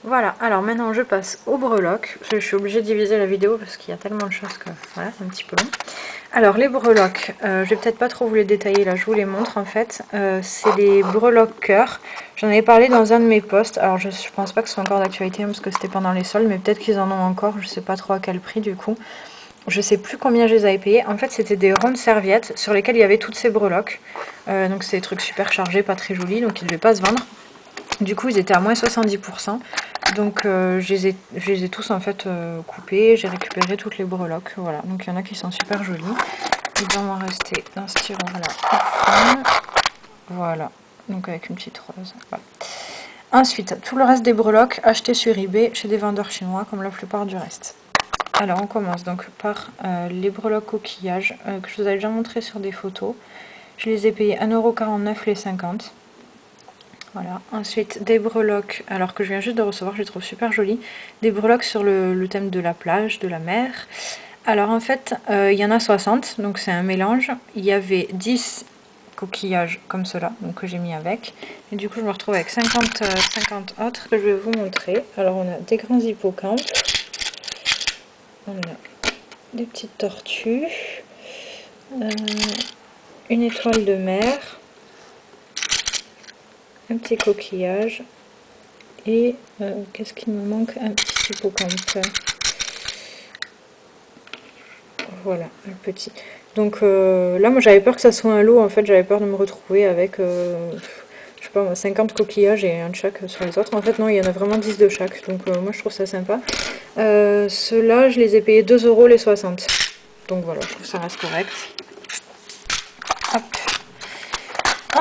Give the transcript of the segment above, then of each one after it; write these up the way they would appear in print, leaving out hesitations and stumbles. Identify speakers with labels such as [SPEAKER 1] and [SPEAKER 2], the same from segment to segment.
[SPEAKER 1] Voilà, alors maintenant je passe aux breloques. Je suis obligée de diviser la vidéo parce qu'il y a tellement de choses que voilà, c'est un petit peu long. Alors les breloques, je vais peut-être pas trop vous les détailler là, je vous les montre en fait. C'est des breloques cœur. J'en avais parlé dans un de mes posts. Alors je pense pas que ce soit encore d'actualité parce que c'était pendant les soldes, mais peut-être qu'ils en ont encore, je sais pas trop à quel prix du coup. Je sais plus combien je les avais payés. En fait c'était des rondes serviettes sur lesquelles il y avait toutes ces breloques. Donc c'est des trucs super chargés, pas très jolis, donc ils devaient pas se vendre. Du coup ils étaient à moins 70%. Donc je les ai tous en fait coupés, j'ai récupéré toutes les breloques, voilà. Donc il y en a qui sont super jolies. Il doit m'en rester dans ce tiroir là au fond. Voilà, donc avec une petite rose. Voilà. Ensuite, tout le reste des breloques achetés sur eBay chez des vendeurs chinois comme la plupart du reste. Alors on commence donc par les breloques coquillages que je vous avais déjà montré sur des photos. Je les ai payés 1,49 € les 50. Voilà. Ensuite, des breloques, alors que je viens juste de recevoir, je les trouve super jolies. Des breloques sur le thème de la plage, de la mer. Alors en fait, il y en a 60, donc c'est un mélange. Il y avait 10 coquillages comme cela, donc que j'ai mis avec. Et du coup, je me retrouve avec 50 autres que je vais vous montrer. Alors on a des grands hippocampes. On a des petites tortues. Une étoile de mer. Un petit coquillage. Et qu'est-ce qu'il me manque? Un petit hippocampe. Voilà, un petit. Donc là, moi j'avais peur que ça soit un lot, en fait, j'avais peur de me retrouver avec, je sais pas moi, 50 coquillages et un de chaque sur les autres. En fait, non, il y en a vraiment 10 de chaque, donc moi je trouve ça sympa. Ceux-là, je les ai payés 2 € les 60. Donc voilà, je trouve que ça reste correct. Hop.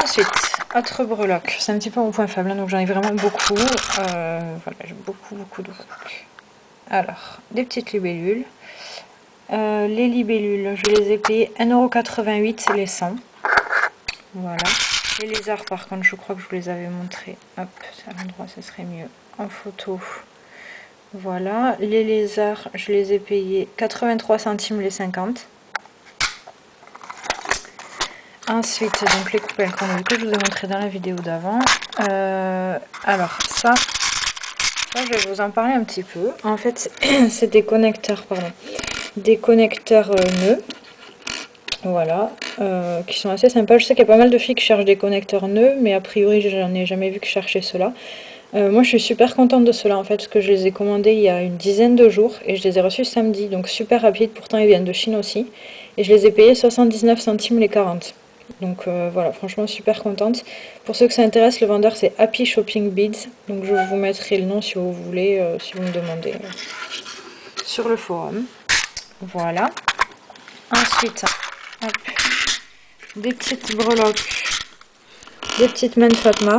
[SPEAKER 1] Ensuite, autre breloque. C'est un petit peu mon point faible, hein, donc j'en ai vraiment beaucoup. Voilà, j'ai beaucoup de breloques. Alors, des petites libellules. Les libellules, je les ai payées 1,88 € les 100. Voilà. Les lézards, par contre, je crois que je vous les avais montrés. Hop, c'est à l'endroit, ce serait mieux. En photo. Voilà. Les lézards, je les ai payés 83 centimes les 50. Ensuite, donc les coupelles qu'on que je vous ai montré dans la vidéo d'avant. Alors, ça, je vais vous en parler un petit peu. En fait, c'est des connecteurs, pardon. Des connecteurs nœuds. Voilà, qui sont assez sympas. Je sais qu'il y a pas mal de filles qui cherchent des connecteurs nœuds, mais a priori j'en ai jamais vu que chercher cela. Moi je suis super contente de cela en fait, parce que je les ai commandés il y a une dizaine de jours et je les ai reçus samedi, donc super rapide. Pourtant ils viennent de Chine aussi, et je les ai payés 79 centimes les 40. Donc voilà, franchement super contente. Pour ceux que ça intéresse, le vendeur c'est Happy Shopping Beads, donc je vous mettrai le nom si vous voulez, si vous me demandez sur le forum. Voilà. Ensuite, hop, des petites breloques, des petites mains de Fatma,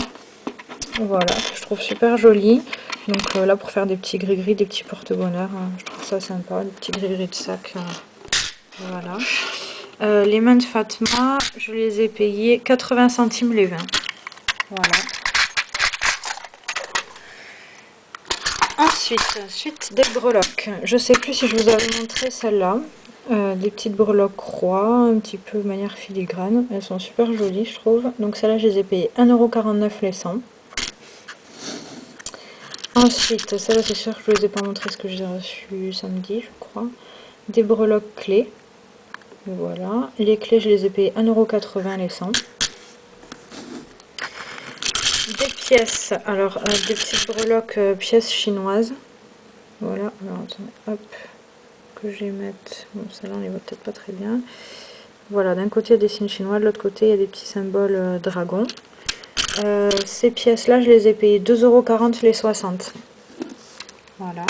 [SPEAKER 1] voilà, que je trouve super jolies. Donc là pour faire des petits gris-gris, des petits porte-bonheur, je trouve ça sympa, des petits gris-gris de sac, voilà. Les mains de Fatma, je les ai payées 80 centimes les 20, voilà. Ensuite des breloques, je sais plus si je vous avais montré celle-là. Des petites breloques croix, un petit peu de manière filigrane. Elles sont super jolies, je trouve. Donc celles-là, je les ai payées 1,49 € les 100. Ensuite, celles-là, c'est sûr que je ne vous ai pas montré ce que j'ai reçu samedi, je crois. Des breloques clés. Voilà. Les clés, je les ai payées 1,80 € les 100. Des pièces. Alors, des petites breloques pièces chinoises. Voilà. Alors, attendez, hop. Que je les mette. Bon, celle-là, on les voit peut-être pas très bien. Voilà, d'un côté il y a des signes chinois, de l'autre côté il y a des petits symboles dragons. Ces pièces-là, je les ai payées 2,40 € les 60. Voilà.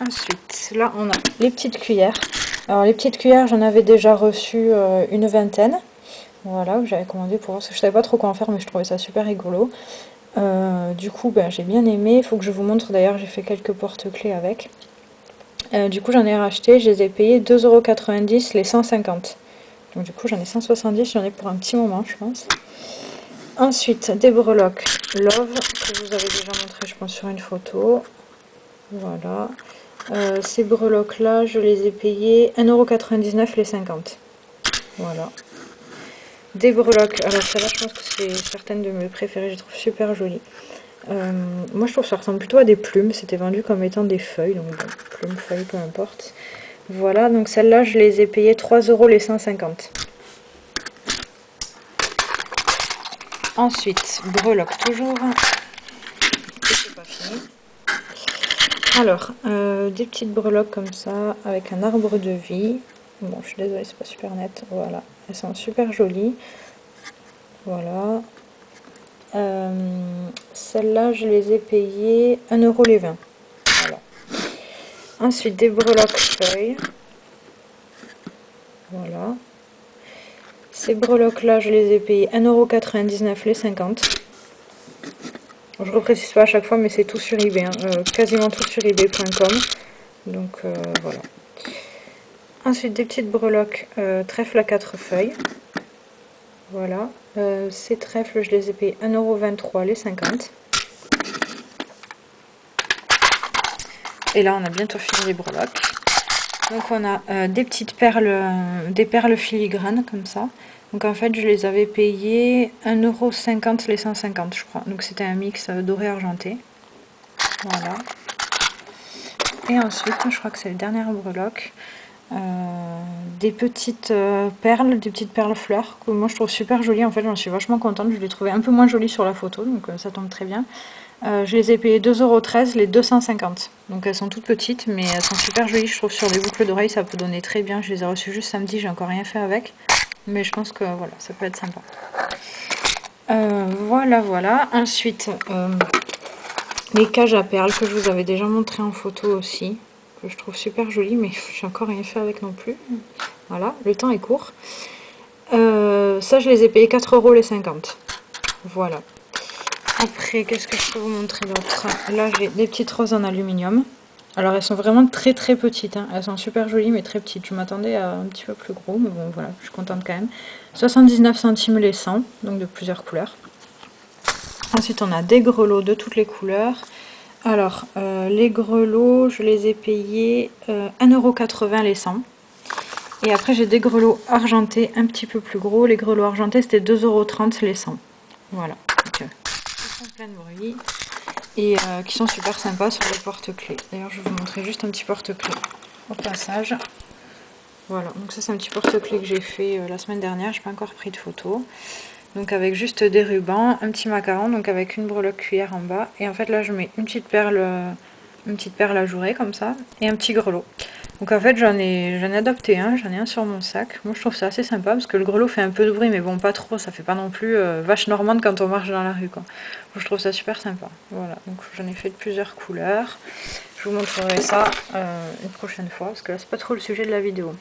[SPEAKER 1] Ensuite, là on a les petites cuillères. Alors les petites cuillères, j'en avais déjà reçu une vingtaine. Voilà, que j'avais commandé pour voir, parce que je savais pas trop quoi en faire, mais je trouvais ça super rigolo. Du coup, ben, j'ai bien aimé. Il faut que je vous montre, d'ailleurs, j'ai fait quelques porte-clés avec. Du coup, j'en ai racheté, je les ai payés 2,90 € les 150. Donc du coup, j'en ai 170, j'en ai pour un petit moment, je pense. Ensuite, des breloques Love, que je vous avais déjà montré, je pense, sur une photo. Voilà. Ces breloques-là, je les ai payées 1,99 € les 50. Voilà. Des breloques, alors celle-là je pense que c'est certaines de mes préférées, je les trouve super jolies. Moi je trouve que ça ressemble plutôt à des plumes, c'était vendu comme étant des feuilles, donc bon, plumes, feuilles, peu importe. Voilà, donc celles-là je les ai payées 3 € les 150. Ensuite, breloques toujours. C'est pas fini. Alors, des petites breloques comme ça, avec un arbre de vie. Bon, je suis désolée, c'est pas super net. Voilà, elles sont super jolies. Voilà. Celles-là, je les ai payées 1 € les 20. Voilà. Ensuite, des breloques feuilles. Voilà. Ces breloques-là, je les ai payées 1,99 € les 50. Je ne reprécise pas à chaque fois, mais c'est tout sur eBay. Hein. Quasiment tout sur ebay.com. Donc, voilà. Ensuite, des petites breloques trèfle à 4 feuilles. Voilà. Ces trèfles, je les ai payés 1,23 € les 50. Et là, on a bientôt fini les breloques. Donc, on a des petites perles, des perles filigranes, comme ça. Donc, en fait, je les avais payées 1,50 € les 150, je crois. Donc, c'était un mix doré argenté. Voilà. Et ensuite, je crois que c'est le dernier breloque. Des petites perles fleurs que moi je trouve super jolies. En fait, j'en suis vachement contente. Je les trouvais un peu moins jolies sur la photo, donc ça tombe très bien. Je les ai payées 2,13 € les 250. Donc elles sont toutes petites, mais elles sont super jolies. Je trouve sur les boucles d'oreilles, ça peut donner très bien. Je les ai reçues juste samedi, j'ai encore rien fait avec. Mais je pense que voilà, ça peut être sympa. Voilà. Ensuite, les cages à perles que je vous avais déjà montré en photo aussi. Que je trouve super jolies, mais j'ai encore rien fait avec non plus. Voilà, le temps est court. Ça, je les ai payés 4 € les 50. Voilà. Après, qu'est-ce que je peux vous montrer d'autre? Là, j'ai des petites roses en aluminium. Alors, elles sont vraiment très très petites. Hein. Elles sont super jolies, mais très petites. Je m'attendais à un petit peu plus gros, mais bon, voilà, je suis contente quand même. 79 centimes les 100, donc de plusieurs couleurs. Ensuite, on a des grelots de toutes les couleurs. Alors, les grelots, je les ai payés 1,80 € les 100. Et après, j'ai des grelots argentés un petit peu plus gros. Les grelots argentés, c'était 2,30 € les 100. Voilà. Donc, ils sont pleins de bruit. Et qui sont super sympas sur les porte-clés. D'ailleurs, je vais vous montrer juste un petit porte-clés au passage. Voilà. Donc ça, c'est un petit porte-clés que j'ai fait la semaine dernière. Je n'ai pas encore pris de photo. Donc avec juste des rubans, un petit macaron, donc avec une breloque cuillère en bas. Et en fait, là, je mets une petite perle ajourée comme ça. Et un petit grelot. Donc en fait j'en ai adopté un, j'en ai un sur mon sac. Moi je trouve ça assez sympa parce que le grelot fait un peu de bruit mais bon pas trop, ça fait pas non plus vache normande quand on marche dans la rue quoi. Donc, je trouve ça super sympa. Voilà, donc j'en ai fait de plusieurs couleurs. Je vous montrerai ça une prochaine fois parce que là c'est pas trop le sujet de la vidéo.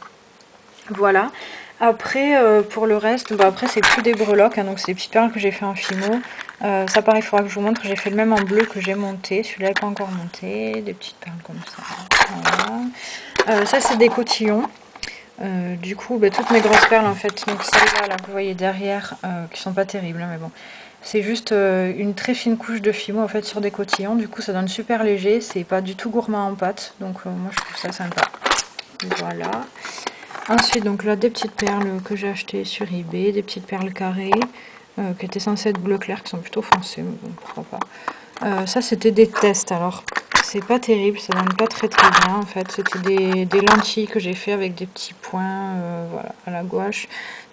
[SPEAKER 1] Voilà. Après pour le reste, après c'est plus des breloques, hein, donc c'est des petites perles que j'ai fait en fimo. Ça pareil, il faudra que je vous montre, j'ai fait le même en bleu que j'ai monté, celui-là n'est pas encore monté, des petites perles comme ça. Voilà. Ça c'est des cotillons. Du coup, toutes mes grosses perles en fait, donc celles-là là, que vous voyez derrière, qui sont pas terribles, hein, mais bon. C'est juste une très fine couche de fimo en fait sur des cotillons, du coup ça donne super léger, c'est pas du tout gourmand en pâte, donc moi je trouve ça sympa. Voilà. Ensuite, donc là, des petites perles que j'ai achetées sur eBay, des petites perles carrées, qui étaient censées être bleu clair, qui sont plutôt foncées, mais bon, pourquoi pas. Ça, c'était des tests, alors c'est pas terrible, ça donne pas très très bien, en fait. C'était des lentilles que j'ai fait avec des petits points, voilà, à la gouache.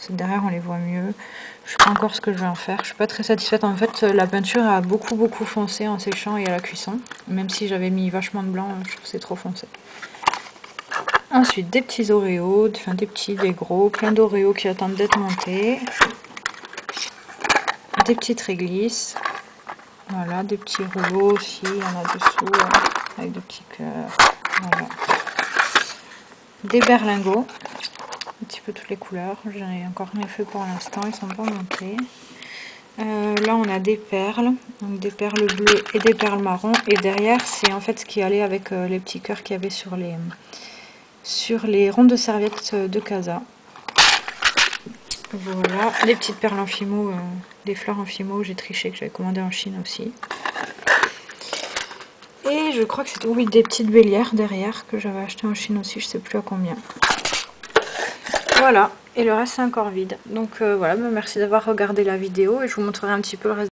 [SPEAKER 1] Derrière, on les voit mieux. Je sais pas encore ce que je vais en faire, je suis pas très satisfaite. En fait, la peinture a beaucoup foncé en séchant et à la cuisson, même si j'avais mis vachement de blanc, je trouve que c'est trop foncé. Ensuite, des petits oreos, enfin des petits, des gros, plein d'oreos qui attendent d'être montés. Des petites réglisses. Voilà, des petits rouleaux aussi, il y en a dessous, avec des petits cœurs. Voilà. Des berlingots, un petit peu toutes les couleurs. J'en ai encore rien fait pour l'instant, ils sont pas montés. Là, on a des perles, donc des perles bleues et des perles marron. Et derrière, c'est en fait ce qui allait avec les petits cœurs qu'il y avait sur les rondes de serviettes de Casa. Voilà, les petites perles en fimo, des fleurs en fimo, j'ai triché, que j'avais commandé en Chine aussi. Et je crois que c'était, oui, des petites bélières derrière, que j'avais acheté en Chine aussi, je sais plus à combien. Voilà, et le reste c'est encore vide. Donc voilà, merci d'avoir regardé la vidéo et je vous montrerai un petit peu le reste.